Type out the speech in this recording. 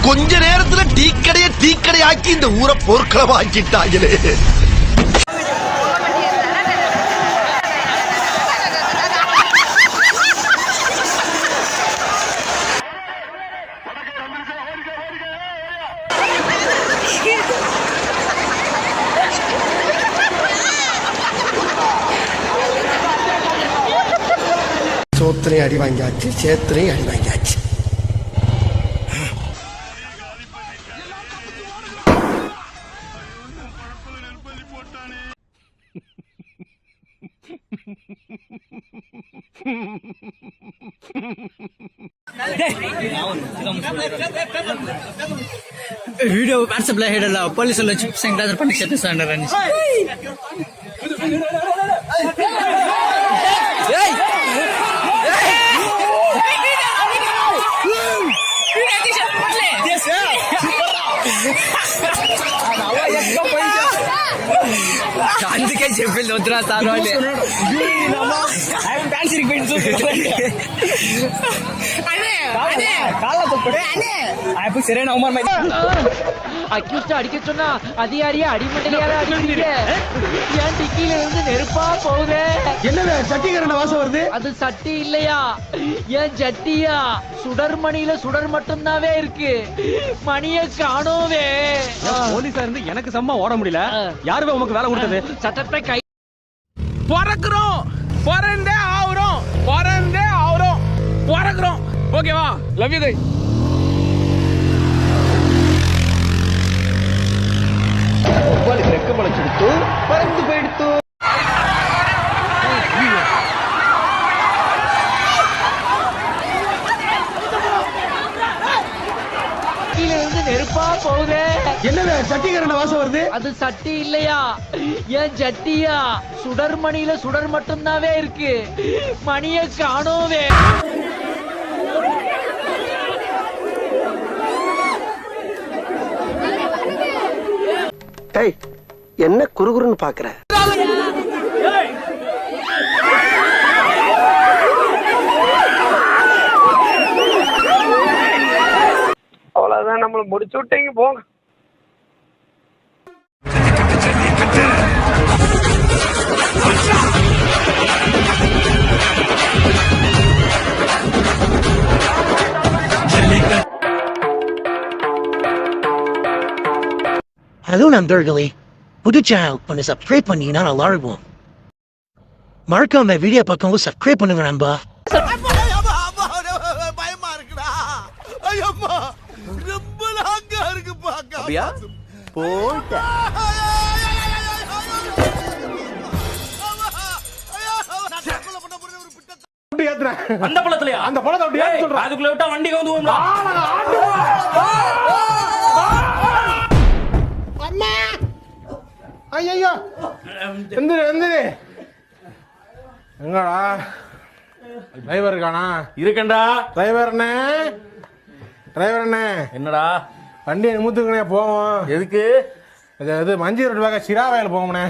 கொஞ்ச நேரத்துல டீக்கடைய ஆக்கி இந்த ஊரை போர்க்களமா ஆக்கிட்டாங்களே. சோத்திரையும் அடி வாங்கியாச்சு, சேத்திரையும் அடி வாங்கியாச்சு. வீடியோ வாட்ஸ்அப்ல ಹೇಳಲ್ಲ ಪೊಲೀಸ್ ಎಲ್ಲ ಚಿಪ್ಸ್ ಹೆಂಗಾದ್ರೂ ಪಂಡಿತ್ ಶೆಟ್ಟಿಸ್ತಾಂಡರ అందుకే చెప్పింది వద్దురా సార్ సరైన அக்யூஸ்ட் அடிக்க சொன்னா அதிகாரியா அடிமட்டையாரா அடிக்கிறீங்க? ஏன் டிக்கில இருந்து நெருப்பா போகுது? என்னது சட்டிகரண்ட வாசம் வருது? அது சட்டி இல்லையா, ஏன் ஜட்டியா? சுடர்மணியில சுடர் மட்டும்தாவே இருக்கு, மணிய காணோவே. போலீஸா இருந்து எனக்கு சம்மா ஓட முடியல. யாருமே உமக்கு வேலை கொடுத்தது? சட்டத்தை கை பறக்குறோம், பறந்தே ஆவுறோம், பறந்தே ஆவுறோம், பறக்குறோம். ஓகேவா? லவ் யூ கை. ரெக்கமலைச்சுடுத்து பறந்து போயிடுத்து. நெருப்பா போகுது. என்னது சட்டிகரண்ட வாசம் வருது? அது சட்டி இல்லையா, ஏன் ஜட்டியா? சுடர்மணியில சுடர் மட்டும்தாவே இருக்கு, மணிய காணோவே. என்ன குறுகுறுன்னு பாக்குற? அவ்வளவுதான், நம்மள முடிச்சு விட்டீங்க போங்க. ஹலோ நண்பர்களே, புது சேனல் பண்ணி சப்ஸ்கிரைப் பண்ணீங்கன்னா நல்லா இருக்கும். மறக்காம வீடியோ பக்கம் சப்ஸ்கிரைப் பண்ணுங்க நண்பா. பயமா இருக்குடா, ஐயம்மா ரொம்ப லாங்கா இருக்கு பாக்க. அப்படியா? போட்ட அந்த பழத்துலயா? அந்த பழத்தை அப்படியே சொல்றேன். அதுக்குள்ள விட்டா வண்டி கவுந்துவோம்ல. அம்மா ஐயோ எந்திரு எந்திரு. எங்கடா டிரைவர் இருக்கானா? இருக்கேன்டா. டிரைவர் அண்ணே, டிரைவர் அண்ணே. என்னடா வண்டியை நிமித்துக்கணே போவோம். எதுக்கு? இது மஞ்சள் ரோடு சிராவாயில் போவோம்ண்ணே.